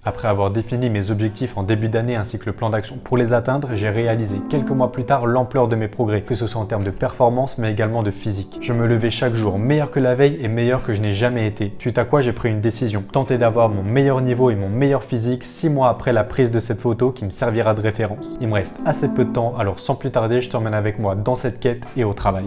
Après avoir défini mes objectifs en début d'année ainsi que le plan d'action pour les atteindre, j'ai réalisé quelques mois plus tard l'ampleur de mes progrès, que ce soit en termes de performance mais également de physique. Je me levais chaque jour meilleur que la veille et meilleur que je n'ai jamais été, suite à quoi j'ai pris une décision, tenter d'avoir mon meilleur niveau et mon meilleur physique 6 mois après la prise de cette photo qui me servira de référence. Il me reste assez peu de temps, alors sans plus tarder, je t'emmène avec moi dans cette quête et au travail.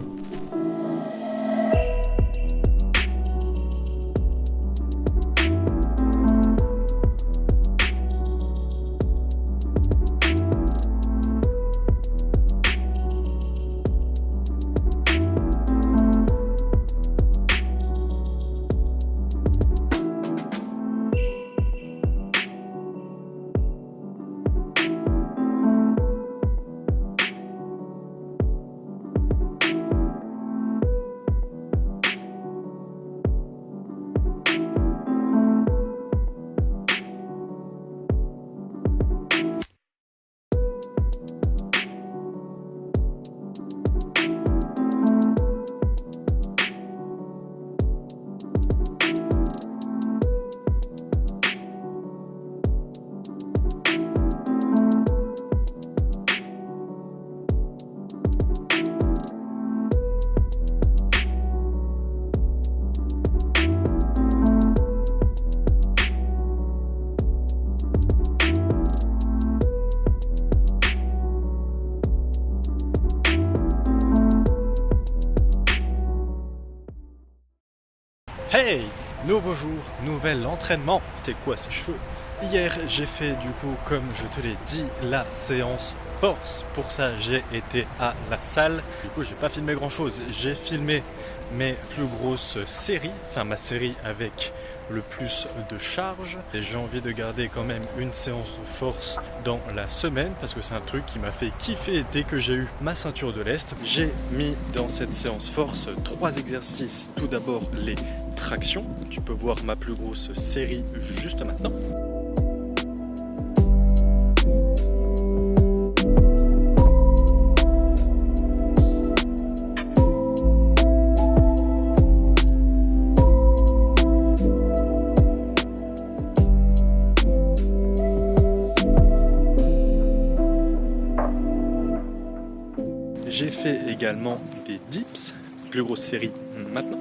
Hey! Nouveau jour, nouvel entraînement. C'est quoi ces cheveux? Hier, j'ai fait du coup, comme je te l'ai dit, la séance force. Pour ça, j'ai été à la salle. Du coup, j'ai pas filmé grand chose. J'ai filmé mes plus grosses séries, enfin ma série avec le plus de charge. Et j'ai envie de garder quand même une séance de force dans la semaine parce que c'est un truc qui m'a fait kiffer dès que j'ai eu ma ceinture de l'Est. J'ai mis dans cette séance force 3 exercices. Tout d'abord les tractions. Tu peux voir ma plus grosse série juste maintenant. J'ai fait également des dips, plus grosse série maintenant.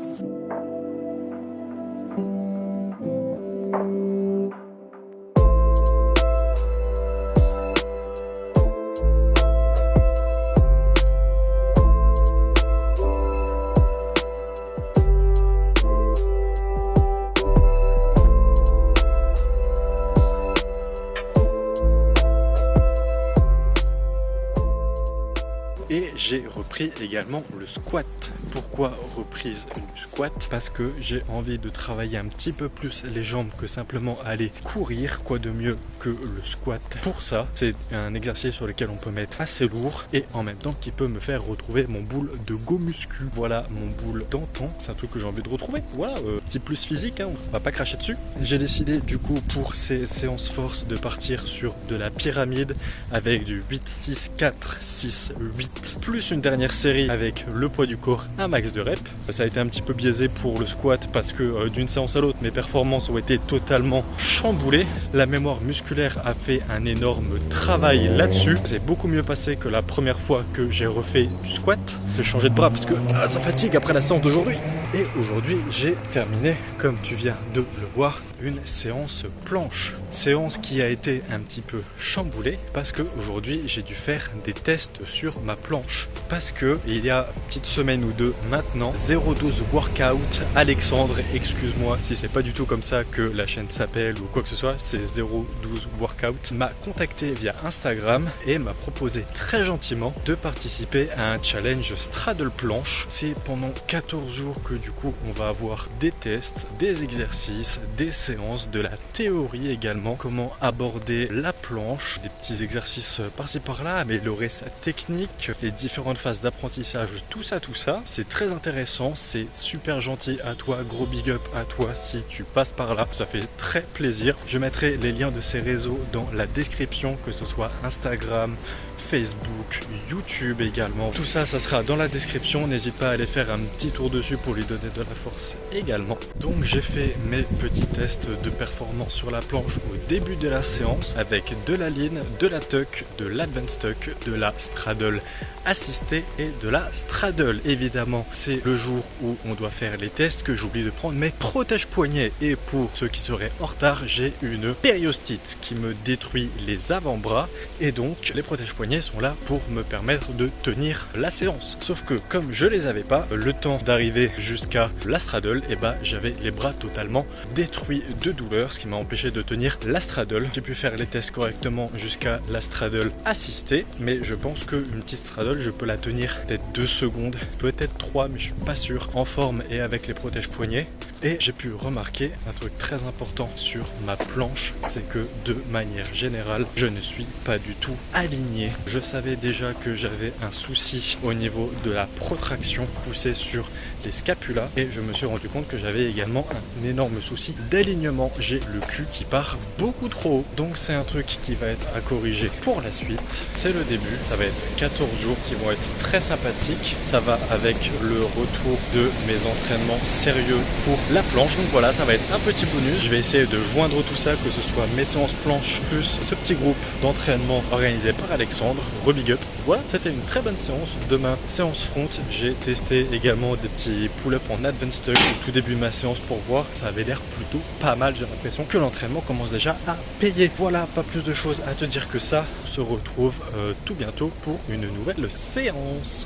Et j'ai repris également le squat. Pourquoi reprise du squat? Parce que j'ai envie de travailler un petit peu plus les jambes que simplement aller courir. Quoi de mieux que le squat? Pour ça, c'est un exercice sur lequel on peut mettre assez lourd et en même temps qui peut me faire retrouver mon boule de go muscu. Voilà mon boule d'antan, c'est un truc que j'ai envie de retrouver. Voilà, petit plus physique, hein, on va pas cracher dessus. J'ai décidé du coup pour ces séances force de partir sur de la pyramide avec du 8, 6, 4, 6, 8. Plus une dernière série avec le poids du corps, un max de reps. Ça a été un petit peu biaisé pour le squat parce que d'une séance à l'autre, mes performances ont été totalement chamboulées. La mémoire musculaire a fait un énorme travail là-dessus. C'est beaucoup mieux passé que la première fois que j'ai refait du squat. J'ai changé de bras parce que ça fatigue après la séance d'aujourd'hui. Et aujourd'hui, j'ai terminé, comme tu viens de le voir, une séance planche. Séance qui a été un petit peu chamboulée parce que aujourd'hui, j'ai dû faire des tests sur ma planche. Parce que il y a une petite semaine ou deux maintenant, 012 Workout, Alexandre, excuse-moi si c'est pas du tout comme ça que la chaîne s'appelle ou quoi que ce soit, c'est 012 Workout, m'a contacté via Instagram et m'a proposé très gentiment de participer à un challenge straddle planche. C'est pendant 14 jours que du coup on va avoir des tests, des exercices, des séances, de la théorie également, comment aborder la planche, des petits exercices par-ci par-là, améliorer sa technique, les différentes phases d'apprentissage, tout ça, c'est très intéressant, c'est super gentil à toi, gros big up à toi si tu passes par là, ça fait très plaisir. Je mettrai les liens de ces réseaux dans la description, que ce soit Instagram, Facebook, YouTube également. Tout ça, ça sera dans la description. N'hésite pas à aller faire un petit tour dessus pour lui donner de la force également. Donc j'ai fait mes petits tests de performance sur la planche au début de la séance avec de la lean, de la tuck, de l'advanced tuck, de la straddle assistée et de la straddle. Évidemment, c'est le jour où on doit faire les tests que j'oublie de prendre mes protèges poignets. Et pour ceux qui seraient en retard, j'ai une périostite qui me détruit les avant-bras et donc les protèges poignets sont là pour me permettre de tenir la séance. Sauf que comme je les avais pas, le temps d'arriver jusqu'à la straddle, et j'avais les bras totalement détruits de douleur, ce qui m'a empêché de tenir la straddle. J'ai pu faire les tests correctement jusqu'à la straddle assistée, mais je pense qu'une petite straddle, je peux la tenir peut-être 2 secondes, peut-être 3, mais je suis pas sûr, en forme et avec les protèges poignets. Et j'ai pu remarquer un truc très important sur ma planche, c'est que de manière générale, je ne suis pas du tout aligné. Je savais déjà que j'avais un souci au niveau de la protraction poussée sur les scapulas et je me suis rendu compte que j'avais également un énorme souci d'alignement. J'ai le cul qui part beaucoup trop haut, donc c'est un truc qui va être à corriger pour la suite. C'est le début, ça va être 14 jours qui vont être très sympathiques. Ça va avec le retour de mes entraînements sérieux pour la planche. Donc voilà, ça va être un petit bonus. Je vais essayer de joindre tout ça, que ce soit mes séances planche plus ce petit groupe d'entraînement organisé par Alexandre. Rebig up. Voilà, c'était une très bonne séance. Demain, séance front. J'ai testé également des petits pull-ups en advanced tuck au tout début de ma séance pour voir. Ça avait l'air plutôt pas mal. J'ai l'impression que l'entraînement commence déjà à payer. Voilà, pas plus de choses à te dire que ça. On se retrouve tout bientôt pour une nouvelle séance.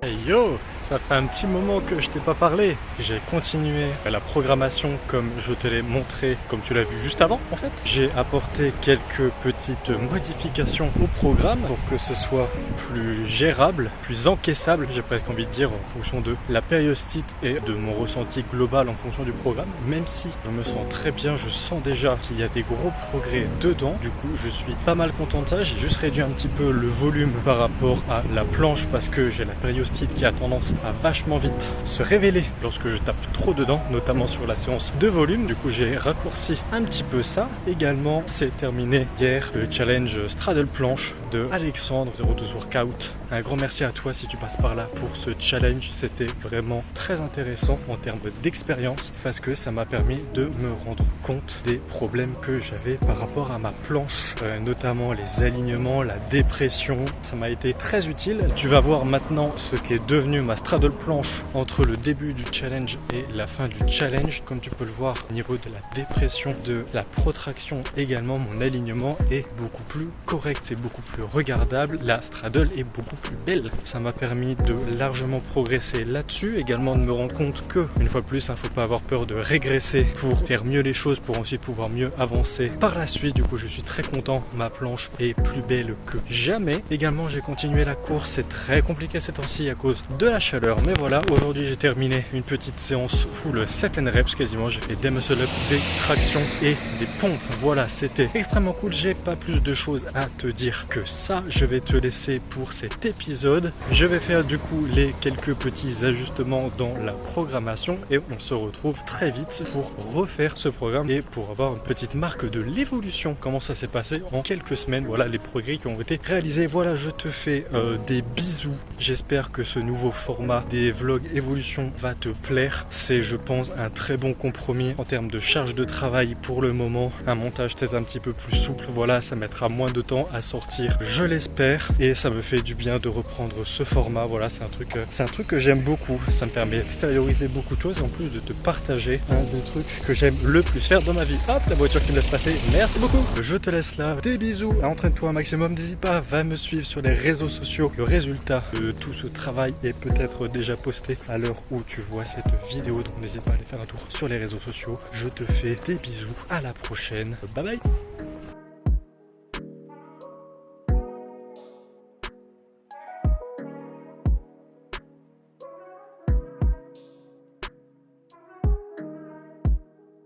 Hey yo, ça fait un petit moment que je t'ai pas parlé. J'ai continué la programmation comme je te l'ai montré, comme tu l'as vu juste avant en fait. J'ai apporté quelques petites modifications au programme pour que ce soit plus gérable, plus encaissable, j'ai presque envie de dire, en fonction de la périostite et de mon ressenti global en fonction du programme. Même si je me sens très bien, je sens déjà qu'il y a des gros progrès dedans. Du coup, je suis pas mal content de ça. J'ai juste réduit un petit peu le volume par rapport à la planche parce que j'ai la périostite qui a tendance à vachement vite se révéler lorsque je tape trop dedans, notamment sur la séance de volume. Du coup, j'ai raccourci un petit peu ça. Également, c'est terminé hier le challenge straddle planche de Alexandre 02 Workout. Un grand merci à toi si tu passes par là pour ce challenge. C'était vraiment très intéressant en termes d'expérience parce que ça m'a permis de me rendre compte des problèmes que j'avais par rapport à ma planche, notamment les alignements, la dépression. Ça m'a été très utile. Tu vas voir maintenant ce qui est devenu ma stratégie straddle planche entre le début du challenge et la fin du challenge. Comme tu peux le voir, au niveau de la dépression, de la protraction également, mon alignement est beaucoup plus correct, c'est beaucoup plus regardable. La straddle est beaucoup plus belle. Ça m'a permis de largement progresser là-dessus, également de me rendre compte que, une fois de plus, il ne faut pas avoir peur de régresser pour faire mieux les choses, pour ensuite pouvoir mieux avancer par la suite. Du coup, je suis très content, ma planche est plus belle que jamais. Également, j'ai continué la course, c'est très compliqué ces temps-ci à cause de la chaleur, mais voilà, aujourd'hui j'ai terminé une petite séance full set and reps quasiment. J'ai fait des muscle up, des tractions et des pompes. Voilà, c'était extrêmement cool. J'ai pas plus de choses à te dire que ça. Je vais te laisser pour cet épisode. Je vais faire du coup les quelques petits ajustements dans la programmation et on se retrouve très vite pour refaire ce programme et pour avoir une petite marque de l'évolution, comment ça s'est passé en quelques semaines. Voilà les progrès qui ont été réalisés. Voilà, je te fais des bisous. J'espère que ce nouveau format des vlogs évolution va te plaire. C'est, je pense, un très bon compromis en termes de charge de travail pour le moment. Un montage peut-être un petit peu plus souple. Voilà, ça mettra moins de temps à sortir, je l'espère, et ça me fait du bien de reprendre ce format. Voilà, c'est un truc que j'aime beaucoup. Ça me permet d'extérioriser beaucoup de choses et en plus de te partager un des trucs que j'aime le plus faire dans ma vie. Hop, la voiture qui me laisse passer. Merci beaucoup. Je te laisse là. Des bisous. Entraîne-toi un maximum. N'hésite pas, va me suivre sur les réseaux sociaux. Le résultat de tout ce travail est peut-être déjà posté à l'heure où tu vois cette vidéo. Donc n'hésite pas à aller faire un tour sur les réseaux sociaux. Je te fais des bisous. À la prochaine. Bye bye.